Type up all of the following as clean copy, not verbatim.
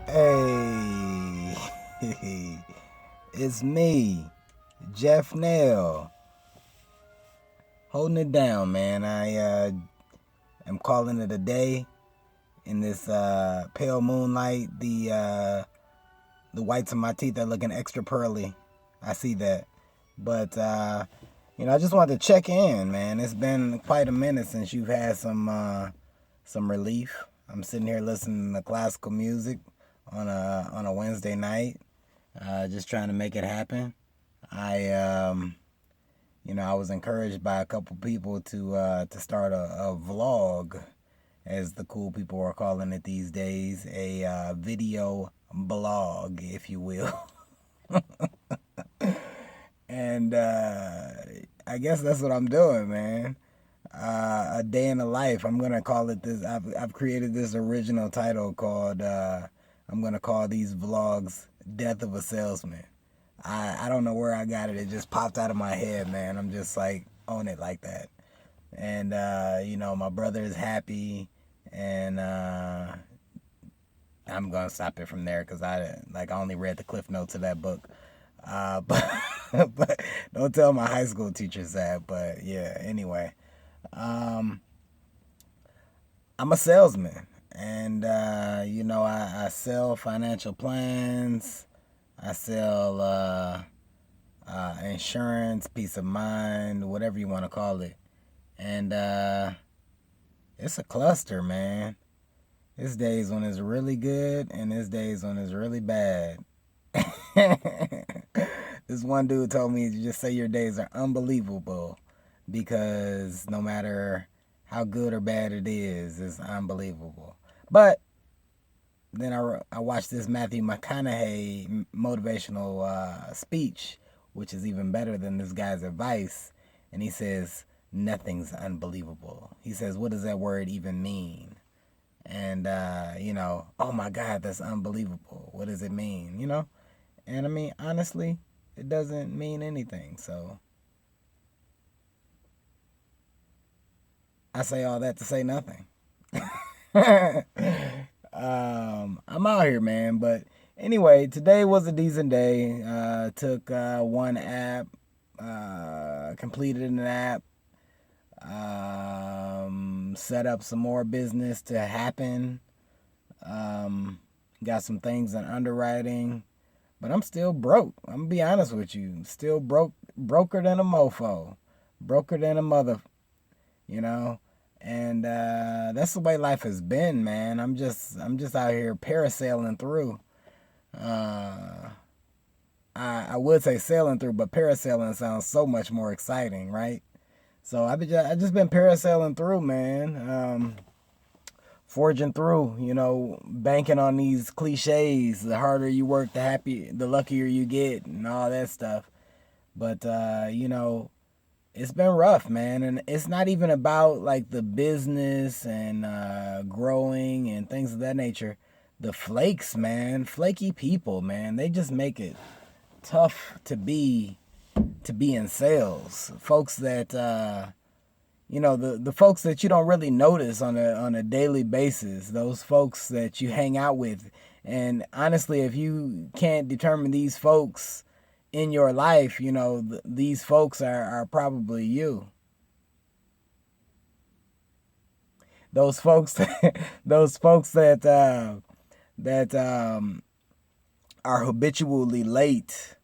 Hey, it's me, Jeff Nail, holding it down, man. I am calling it a day in this pale moonlight. The whites of my teeth are looking extra pearly. I see that, but I just wanted to check in, man. It's been quite a minute since you've had some relief. I'm sitting here listening to classical music on a Wednesday night, just trying to make it happen. I I was encouraged by a couple people to start a vlog, as the cool people are calling it these days, a video blog, if you will. And I guess that's what I'm doing, man. A day in the life. I'm gonna call it this. I've created this original title called. I'm gonna call these vlogs "Death of a Salesman." I don't know where I got it. It just popped out of my head, man. I'm just like on it like that. And my brother is happy, and I'm gonna stop it from there because I only read the cliff notes of that book. But but don't tell my high school teachers that. But yeah, anyway, um, I'm a salesman, and I sell financial plans. I sell insurance, peace of mind, whatever you want to call it, and it's a cluster, man. There's days when it's really good, and there's days when it's really bad. This one dude told me to just say your days are unbelievable because no matter how good or bad it is, it's unbelievable. But then I watched this Matthew McConaughey motivational speech, which is even better than this guy's advice. And he says, nothing's unbelievable. He says, what does that word even mean? And, oh my God, that's unbelievable. What does it mean? And I mean, honestly, it doesn't mean anything. So I say all that to say nothing. I'm out here, man. But anyway, today was a decent day. Took one app, completed an app, set up some more business to happen. Got some things in underwriting, but I'm still broke. I'm gonna be honest with you. Still broker than a mofo, broker than a mother. You know, and that's the way life has been, man. I'm just out here parasailing through. Uh, I would say sailing through, but parasailing sounds so much more exciting, right? So I just been parasailing through, man. Forging through, banking on these cliches. The harder you work, the luckier you get, and all that stuff. But it's been rough, man, and it's not even about like the business and growing and things of that nature. The flakes, man, flaky people, man, they just make it tough to be in sales. Folks that the folks that you don't really notice on a daily basis. Those folks that you hang out with, and honestly, if you can't determine these folks in your life, these folks are probably you. Those folks, those folks that are habitually late.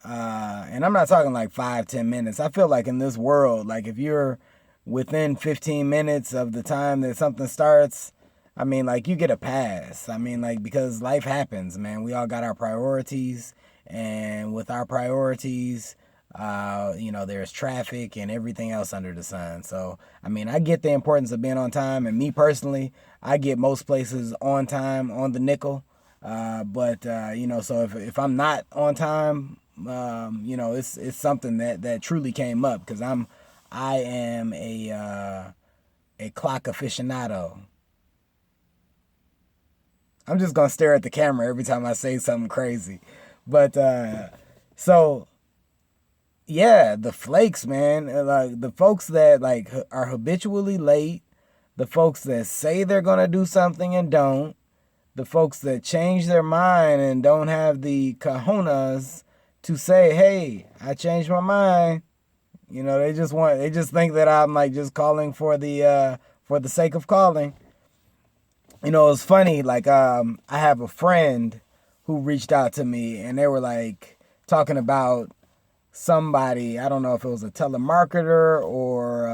And I'm not talking like 5, 10 minutes. I feel like in this world, like if you're within 15 minutes of the time that something starts, I mean, like you get a pass. I mean, like because life happens, man. We all got our priorities, and with our priorities, there's traffic and everything else under the sun. So, I mean, I get the importance of being on time, and me personally, I get most places on time on the nickel. But so if I'm not on time, it's something that truly came up because I am a clock aficionado. I'm just gonna stare at the camera every time I say something crazy. But so yeah, the flakes, man. Like the folks that like are habitually late, the folks that say they're gonna do something and don't, the folks that change their mind and don't have the cojones to say, hey, I changed my mind. They just think that I'm like just calling for the sake of calling. It's funny, like I have a friend who reached out to me and they were like talking about somebody, I don't know if it was a telemarketer or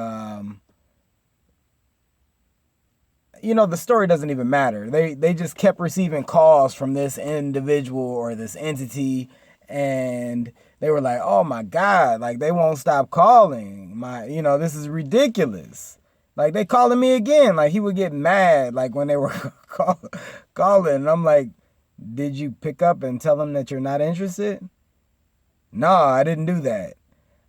the story doesn't even matter. They just kept receiving calls from this individual or this entity, and they were like, "Oh my God, like they won't stop calling. This is ridiculous. Like they calling me again." Like he would get mad like when they were calling. And I'm like, "Did you pick up and tell them that you're not interested?" "No, I didn't do that."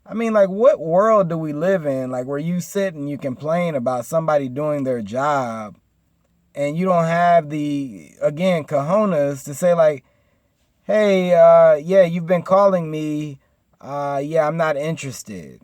I mean, like, what world do we live in? Like, where you sit and you complain about somebody doing their job and you don't have the, again, cojones to say, like, hey, yeah, you've been calling me. Yeah, I'm not interested.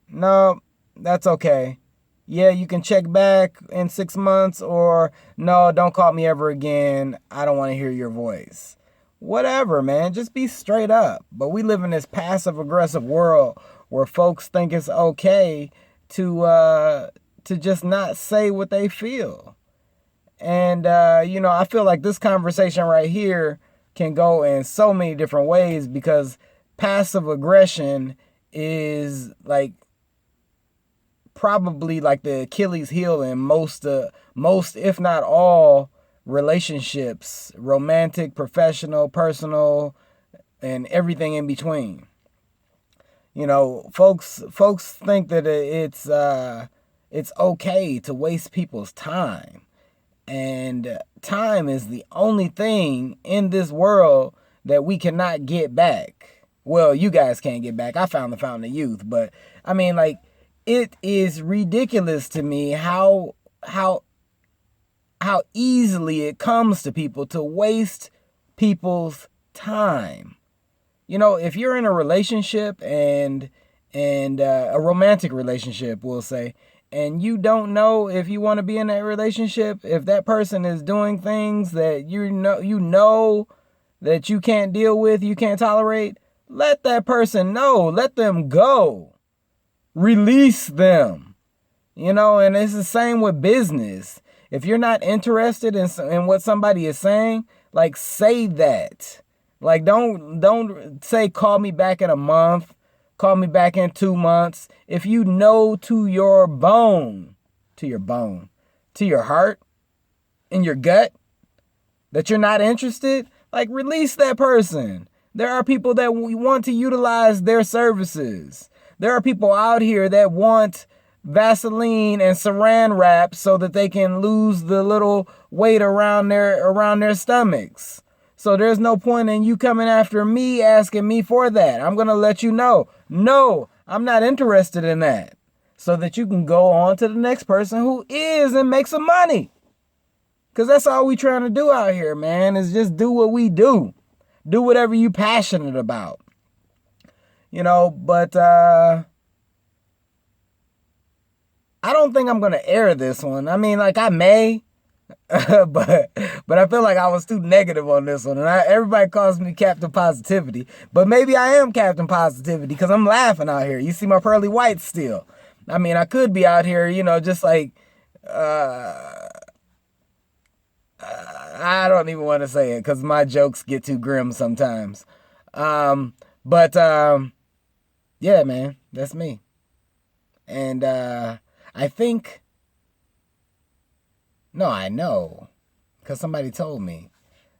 No, that's okay. Yeah, you can check back in 6 months, or no, don't call me ever again. I don't want to hear your voice. Whatever, man. Just be straight up. But we live in this passive aggressive world where folks think it's okay to just not say what they feel. And I feel like this conversation right here can go in so many different ways, because passive aggression is like probably like the Achilles heel in most if not all relationships, romantic, professional, personal, and everything in between. Folks think that it's okay to waste people's time. And time is the only thing in this world that we cannot get back. Well, you guys can't get back. I found the fountain of youth, but I mean, like, it is ridiculous to me how easily it comes to people to waste people's time. If you're in a relationship and a romantic relationship, we'll say, and you don't know if you want to be in that relationship, if that person is doing things that you know that you can't deal with, you can't tolerate, let that person know. Let them go. Release them. And it's the same with business. If you're not interested in what somebody is saying, like, say that. Like, don't say, call me back in a month. Call me back in 2 months. If you know to your heart, in your gut, that you're not interested, like, release that person. There are people that want to utilize their services. There are people out here that want Vaseline and saran wrap so that they can lose the little weight around their stomachs. So there's no point in you coming after me, asking me for that. I'm going to let you know, no, I'm not interested in that. So that you can go on to the next person who is and make some money. Because that's all we trying to do out here, man, is just do what we do. Do whatever you passionate about. But I don't think I'm going to air this one. I mean, like, I may. but I feel like I was too negative on this one, and everybody calls me Captain Positivity, but maybe I am Captain Positivity because I'm laughing out here. You see my pearly whites still. I mean, I could be out here, just like I don't even want to say it because my jokes get too grim sometimes. But yeah, man, that's me. And I think. No, I know, because somebody told me.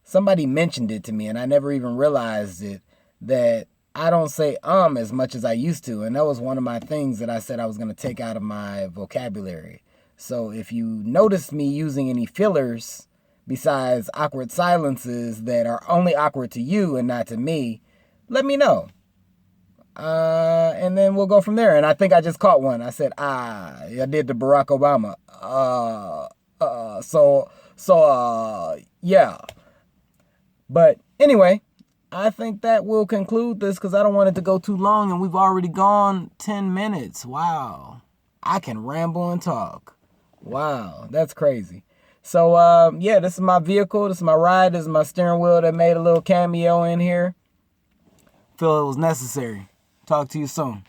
Somebody mentioned it to me, and I never even realized it, that I don't say as much as I used to, and that was one of my things that I said I was going to take out of my vocabulary. So if you notice me using any fillers besides awkward silences that are only awkward to you and not to me, let me know. And then we'll go from there. And I think I just caught one. I said, I did the Barack Obama. Yeah. But anyway, I think that will conclude this because I don't want it to go too long, and we've already gone 10 minutes. Wow. I can ramble and talk. Wow, that's crazy. So, yeah, this is my vehicle. This is my ride. This is my steering wheel that made a little cameo in here. Feel it was necessary. Talk to you soon.